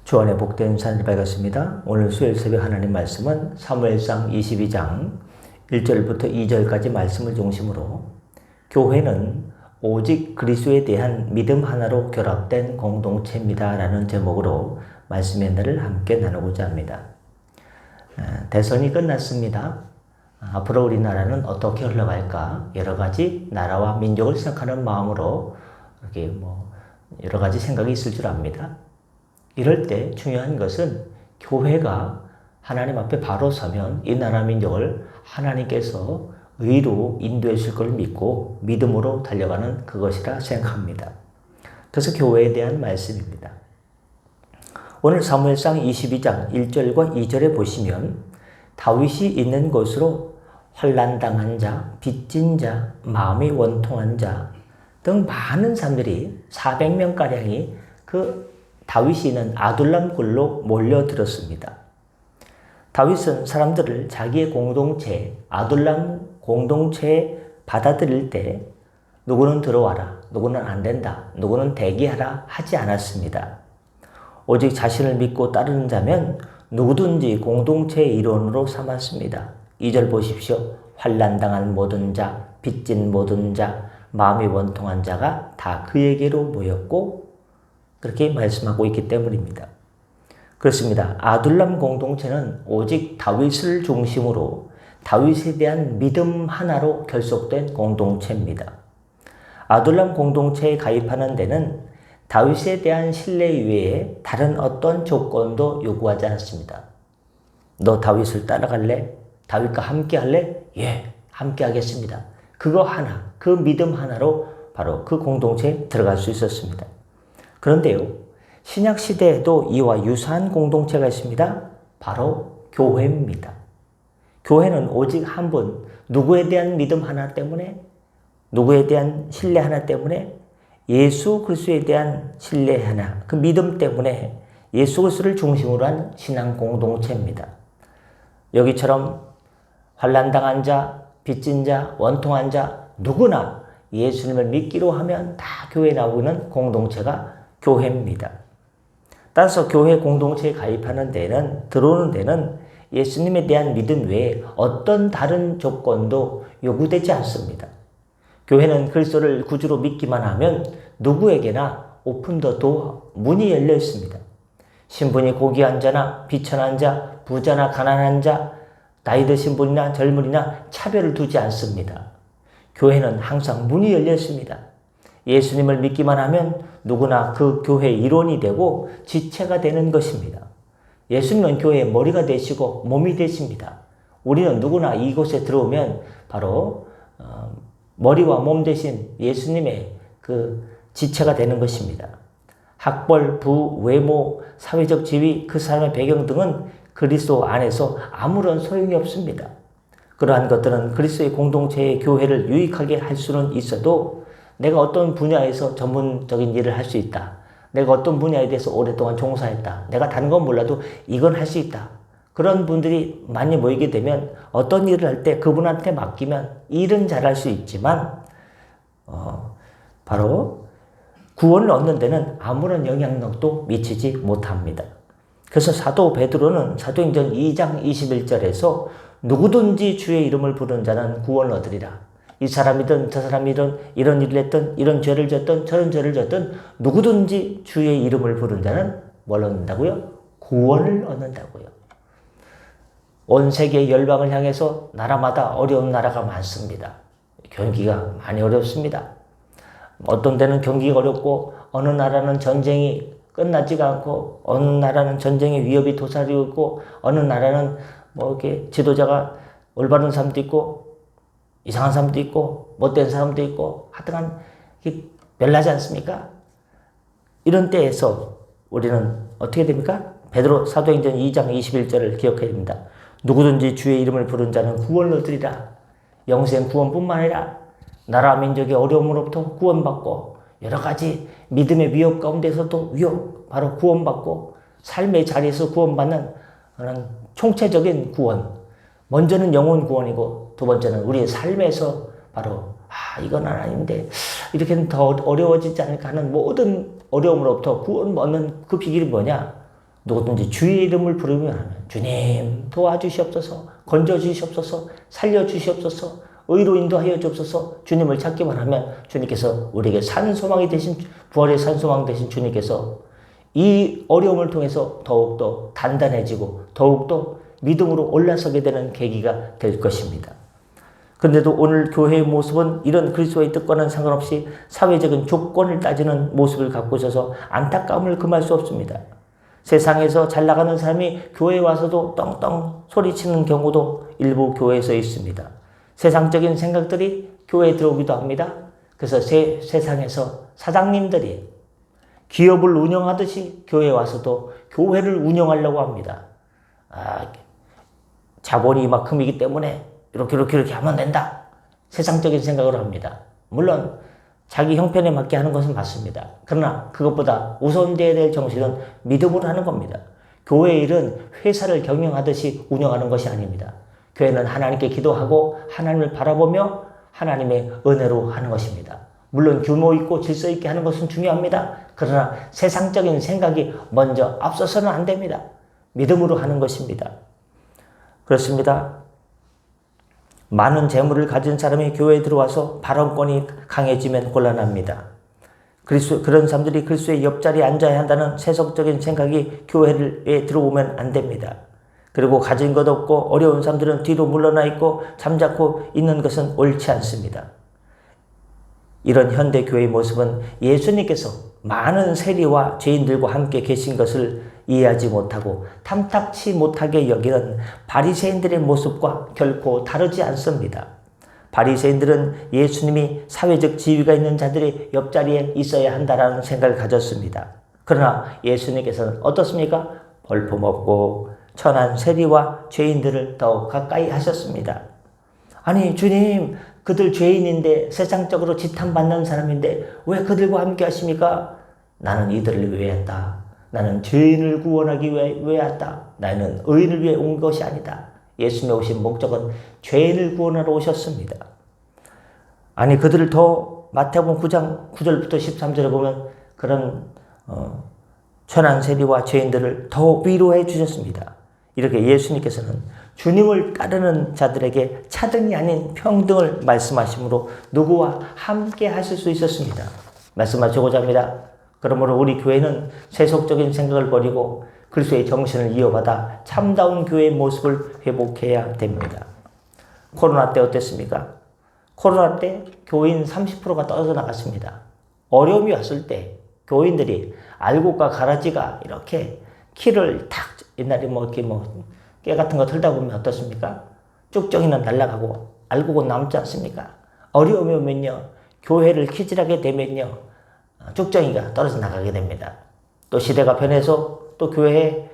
주 안에 복된 산을 밝았습니다. 오늘 수요일 새벽 하나님 말씀은 사무엘상 22장 1절부터 2절까지 말씀을 중심으로 교회는 오직 그리스도에 대한 믿음 하나로 결합된 공동체입니다 라는 제목으로 말씀의 날을 함께 나누고자 합니다. 대선이 끝났습니다. 앞으로 우리나라는 어떻게 흘러갈까 여러 가지 나라와 민족을 생각하는 마음으로 이렇게 여러 가지 생각이 있을 줄 압니다. 이럴 때 중요한 것은 교회가 하나님 앞에 바로 서면 이 나라 민족을 하나님께서 의로 인도해 줄 걸 믿고 믿음으로 달려가는 그것이라 생각합니다. 그래서 교회에 대한 말씀입니다. 오늘 사무엘상 22장 1절과 2절에 보시면 다윗이 있는 곳으로 환난당한 자, 빚진 자, 마음이 원통한 자 등 많은 사람들이 400명가량이 그 다윗이 있는 아둘람 굴로 몰려들었습니다. 다윗은 사람들을 자기의 공동체, 아둘람 공동체에 받아들일 때 누구는 들어와라, 누구는 안 된다, 누구는 대기하라 하지 않았습니다. 오직 자신을 믿고 따르는 자면 누구든지 공동체의 일원으로 삼았습니다. 2절 보십시오. 환난당한 모든 자, 빚진 모든 자, 마음이 원통한 자가 다 그에게로 모였고 그렇게 말씀하고 있기 때문입니다. 그렇습니다. 아둘람 공동체는 오직 다윗을 중심으로 다윗에 대한 믿음 하나로 결속된 공동체입니다. 아둘람 공동체에 가입하는 데는 다윗에 대한 신뢰 외에 다른 어떤 조건도 요구하지 않습니다. 너 다윗을 따라갈래? 다윗과 함께 할래? 예, 함께 하겠습니다. 그거 하나, 그 믿음 하나로 바로 그 공동체에 들어갈 수 있었습니다. 그런데요, 신약 시대에도 이와 유사한 공동체가 있습니다. 바로 교회입니다. 교회는 오직 한 분, 누구에 대한 믿음 하나 때문에, 누구에 대한 신뢰 하나 때문에, 예수 그리스도에 대한 신뢰 하나, 그 믿음 때문에 예수 그리스도를 중심으로 한 신앙 공동체입니다. 여기처럼 환난당한 자, 빚진 자, 원통한 자, 누구나 예수님을 믿기로 하면 다 교회에 나오는 공동체가 교회입니다. 따라서 교회 공동체에 가입하는 데는, 들어오는 데는 예수님에 대한 믿음 외에 어떤 다른 조건도 요구되지 않습니다. 교회는 그리스도를 구주로 믿기만 하면 누구에게나 오픈 더 도어, 문이 열려 있습니다. 신분이 고귀한 자나 비천한 자, 부자나 가난한 자, 나이 드신 분이나 젊은이나 차별을 두지 않습니다. 교회는 항상 문이 열려 있습니다. 예수님을 믿기만 하면 누구나 그 교회의 일원이 되고 지체가 되는 것입니다. 예수님은 교회의 머리가 되시고 몸이 되십니다. 우리는 누구나 이곳에 들어오면 바로 머리와 몸 대신 예수님의 그 지체가 되는 것입니다. 학벌, 부, 외모, 사회적 지위, 그 사람의 배경 등은 그리스도 안에서 아무런 소용이 없습니다. 그러한 것들은 그리스도의 공동체의 교회를 유익하게 할 수는 있어도 내가 어떤 분야에서 전문적인 일을 할 수 있다. 내가 어떤 분야에 대해서 오랫동안 종사했다. 내가 다른 건 몰라도 이건 할 수 있다. 그런 분들이 많이 모이게 되면 어떤 일을 할 때 그분한테 맡기면 일은 잘할 수 있지만 바로 구원을 얻는 데는 아무런 영향력도 미치지 못합니다. 그래서 사도 베드로는 사도행전 2장 21절에서 누구든지 주의 이름을 부르는 자는 구원을 얻으리라. 이 사람이든 저 사람이든 이런 일을 했든 이런 죄를 졌든 저런 죄를 졌든 누구든지 주의 이름을 부르는 자는 뭘 얻는다고요? 구원을 얻는다고요. 온 세계 열방을 향해서 나라마다 어려운 나라가 많습니다. 경기가 많이 어렵습니다. 어떤 데는 경기가 어렵고 어느 나라는 전쟁이 끝나지가 않고 어느 나라는 전쟁의 위협이 도사리고 있고 어느 나라는 이렇게 지도자가 올바른 사람도 있고 이상한 사람도 있고 못된 사람도 있고 하여튼 별나지 않습니까? 이런 때에서 우리는 어떻게 됩니까? 베드로 사도행전 2장 21절을 기억해야 됩니다. 누구든지 주의 이름을 부른 자는 구원을 얻으리라. 영생 구원뿐만 아니라 나라 민족의 어려움으로부터 구원받고 여러 가지 믿음의 위협 가운데서도 바로 구원받고 삶의 자리에서 구원받는 그런 총체적인 구원. 먼저는 영혼 구원이고 두 번째는 우리의 삶에서 바로 이건 아닌데 이렇게는 더 어려워지지 않을까 하는 모든 어려움으로부터 구원 얻는 그 비결이 뭐냐? 누구든지 주의 이름을 부르면 주님 도와주시옵소서, 건져주시옵소서, 살려주시옵소서, 의로 인도하여 주옵소서. 주님을 찾기만 하면 주님께서 우리에게 산소망이 되신, 부활의 산소망 되신 주님께서 이 어려움을 통해서 더욱더 단단해지고 더욱더 믿음으로 올라서게 되는 계기가 될 것입니다. 그런데도 오늘 교회의 모습은 이런 그리스도의 뜻과는 상관없이 사회적인 조건을 따지는 모습을 갖고 있어서 안타까움을 금할 수 없습니다. 세상에서 잘 나가는 사람이 교회에 와서도 떵떵 소리치는 경우도 일부 교회에서 있습니다. 세상적인 생각들이 교회에 들어오기도 합니다. 그래서 세상에서 사장님들이 기업을 운영하듯이 교회에 와서도 교회를 운영하려고 합니다. 자본이 이만큼이기 때문에 이렇게 하면 된다. 세상적인 생각을 합니다. 물론 자기 형편에 맞게 하는 것은 맞습니다. 그러나 그것보다 우선되어야 될 정신은 믿음으로 하는 겁니다. 교회의 일은 회사를 경영하듯이 운영하는 것이 아닙니다. 교회는 하나님께 기도하고 하나님을 바라보며 하나님의 은혜로 하는 것입니다. 물론 규모 있고 질서 있게 하는 것은 중요합니다. 그러나 세상적인 생각이 먼저 앞서서는 안 됩니다. 믿음으로 하는 것입니다. 그렇습니다. 많은 재물을 가진 사람이 교회에 들어와서 발언권이 강해지면 곤란합니다. 그런 사람들이 그리스도의 옆자리에 앉아야 한다는 세속적인 생각이 교회에 들어오면 안 됩니다. 그리고 가진 것 없고 어려운 사람들은 뒤로 물러나 있고 잠자코 있는 것은 옳지 않습니다. 이런 현대 교회의 모습은 예수님께서 많은 세리와 죄인들과 함께 계신 것을 이해하지 못하고 탐탁치 못하게 여기는 바리새인들의 모습과 결코 다르지 않습니다. 바리새인들은 예수님이 사회적 지위가 있는 자들의 옆자리에 있어야 한다는 생각을 가졌습니다. 그러나 예수님께서는 어떻습니까? 볼품없고 천한 세리와 죄인들을 더 가까이 하셨습니다. 아니 주님, 그들 죄인인데 세상적으로 지탄받는 사람인데 왜 그들과 함께 하십니까? 나는 이들을 위하였다. 나는 죄인을 구원하기 위해 왔다. 나는 의인을 위해 온 것이 아니다. 예수님이 오신 목적은 죄인을 구원하러 오셨습니다. 아니 그들을 더 마태복음 9장 9절부터 13절에 보면 그런 천한 세리와 죄인들을 더 위로해 주셨습니다. 이렇게 예수님께서는 주님을 따르는 자들에게 차등이 아닌 평등을 말씀하심으로 누구와 함께 하실 수 있었습니다. 말씀하시고자 합니다. 그러므로 우리 교회는 세속적인 생각을 버리고 그리스도의 정신을 이어받아 참다운 교회의 모습을 회복해야 됩니다. 코로나 때 어땠습니까? 코로나 때 교인 30%가 떨어져 나갔습니다. 어려움이 왔을 때 교인들이 알곡과 가라지가 이렇게 키를 탁 옛날에 깨 같은 거 털다 보면 어떻습니까? 쭉정이는 날아가고 알곡은 남지 않습니까? 어려움이 오면요, 교회를 키질하게 되면요, 쭉정이가 떨어져 나가게 됩니다. 또 시대가 변해서 또 교회에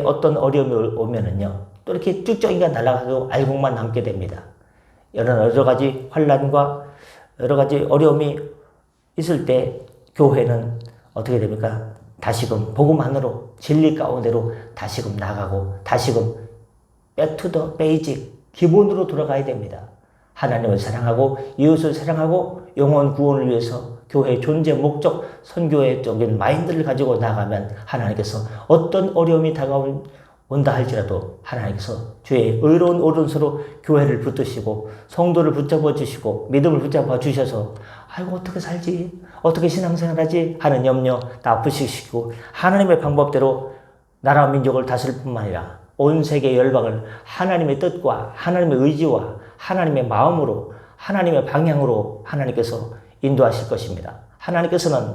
어떤 어려움이 오면은요, 또 이렇게 쭉정이가 날아가고 알곡만 남게 됩니다. 여러 가지 환난과 여러 가지 어려움이 있을 때 교회는 어떻게 됩니까? 다시금 복음 안으로 진리 가운데로 다시금 나가고 다시금 back to the basic 기본으로 돌아가야 됩니다. 하나님을 사랑하고 이웃을 사랑하고 영혼 구원을 위해서 교회의 존재 목적 선교회적인 마인드를 가지고 나가면 하나님께서 어떤 어려움이 다가온다 할지라도 하나님께서 주의 의로운 오른손으로 교회를 붙드시고 성도를 붙잡아 주시고 믿음을 붙잡아 주셔서 아이고 어떻게 살지 어떻게 신앙생활하지 하는 염려 다 푸시시고 하나님의 방법대로 나라와 민족을 다스릴 뿐만 아니라 온 세계 열방을 하나님의 뜻과 하나님의 의지와 하나님의 마음으로 하나님의 방향으로 하나님께서 인도하실 것입니다. 하나님께서는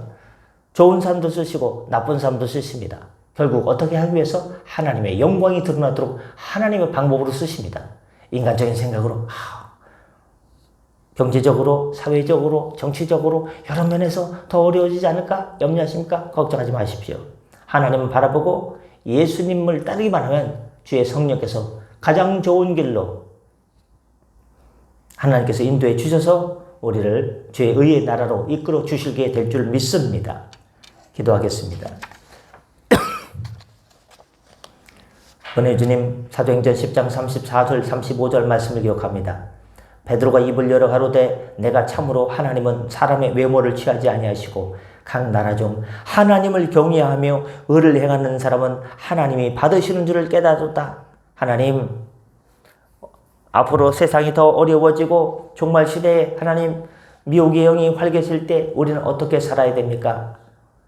좋은 사람도 쓰시고 나쁜 사람도 쓰십니다. 결국 어떻게 하기 위해서 하나님의 영광이 드러나도록 하나님의 방법으로 쓰십니다. 인간적인 생각으로 경제적으로 사회적으로 정치적으로 여러 면에서 더 어려워지지 않을까 염려하십니까? 걱정하지 마십시오. 하나님을 바라보고 예수님을 따르기만 하면 주의 성령께서 가장 좋은 길로 하나님께서 인도해 주셔서 우리를 주의 의의 나라로 이끌어 주시게 될 줄 믿습니다. 기도하겠습니다. 은혜 주님, 사도행전 10장 34절 35절 말씀을 기억합니다. 베드로가 입을 열어 가로되 내가 참으로 하나님은 사람의 외모를 취하지 아니하시고 각 나라 중 하나님을 경외하며 의를 행하는 사람은 하나님이 받으시는 줄을 깨닫았다. 하나님, 앞으로 세상이 더 어려워지고 종말 시대에 하나님 미혹의 영이 활개칠 때 우리는 어떻게 살아야 됩니까?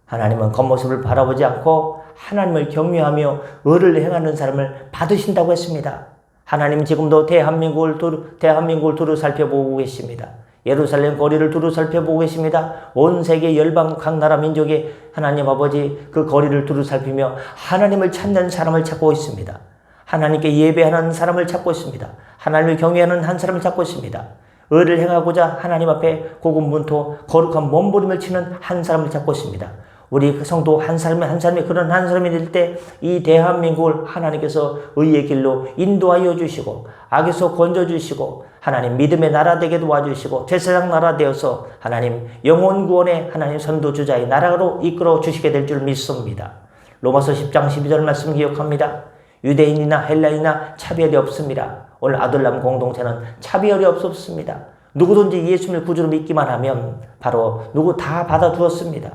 하나님은 겉모습을 바라보지 않고 하나님을 경외하며 의를 행하는 사람을 받으신다고 했습니다. 하나님 지금도 대한민국을 두루 살펴보고 계십니다. 예루살렘 거리를 두루 살펴보고 계십니다. 온 세계 열방 각 나라 민족의 하나님 아버지 그 거리를 두루 살피며 하나님을 찾는 사람을 찾고 있습니다. 하나님께 예배하는 사람을 찾고 있습니다. 하나님을 경외하는 한 사람을 찾고 있습니다. 의를 행하고자 하나님 앞에 고군분투 거룩한 몸부림을 치는 한 사람을 찾고 있습니다. 우리 성도 한 사람이 그런 한 사람이 될 때 이 대한민국을 하나님께서 의의 길로 인도하여 주시고 악에서 건져주시고 하나님 믿음의 나라 되게 도와주시고 제사장 나라 되어서 하나님 영혼 구원의 하나님 선도주자의 나라로 이끌어 주시게 될 줄 믿습니다. 로마서 10장 12절 말씀 기억합니다. 유대인이나 헬라인이나 차별이 없습니다. 오늘 아들람 공동체는 차별이 없었습니다. 누구든지 예수님을 구주로 믿기만 하면 바로 누구 다 받아주었습니다.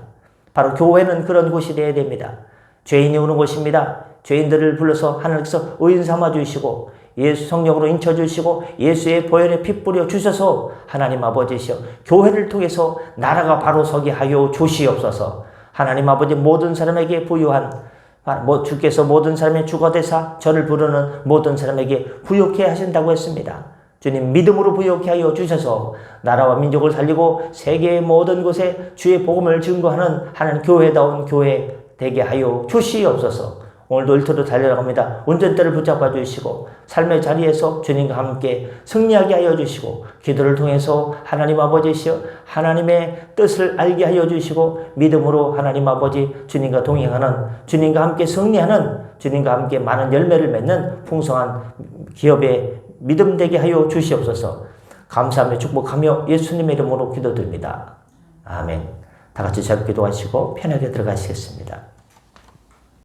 바로 교회는 그런 곳이 되어야 됩니다. 죄인이 오는 곳입니다. 죄인들을 불러서 하나님께서 의인 삼아주시고 예수 성령으로 인쳐주시고 예수의 보혈에 피 뿌려 주셔서 하나님 아버지시여 교회를 통해서 나라가 바로 서게 하여 주시옵소서. 하나님 아버지 모든 사람에게 부유한 주께서 모든 사람의 주가 되사 저를 부르는 모든 사람에게 부욕해 하신다고 했습니다. 주님 믿음으로 부욕해 하여 주셔서 나라와 민족을 살리고 세계의 모든 곳에 주의 복음을 증거하는 하나님 교회다운 교회 되게 하여 주시옵소서. 오늘도 일터로 달려나갑니다. 운전대를 붙잡아 주시고 삶의 자리에서 주님과 함께 승리하게 하여 주시고 기도를 통해서 하나님 아버지시여 하나님의 뜻을 알게 하여 주시고 믿음으로 하나님 아버지 주님과 동행하는 주님과 함께 승리하는 주님과 함께 많은 열매를 맺는 풍성한 기업의 믿음 되게 하여 주시옵소서. 감사하며 축복하며 예수님의 이름으로 기도드립니다. 아멘. 다 같이 잘 기도하시고 편하게 들어가시겠습니다.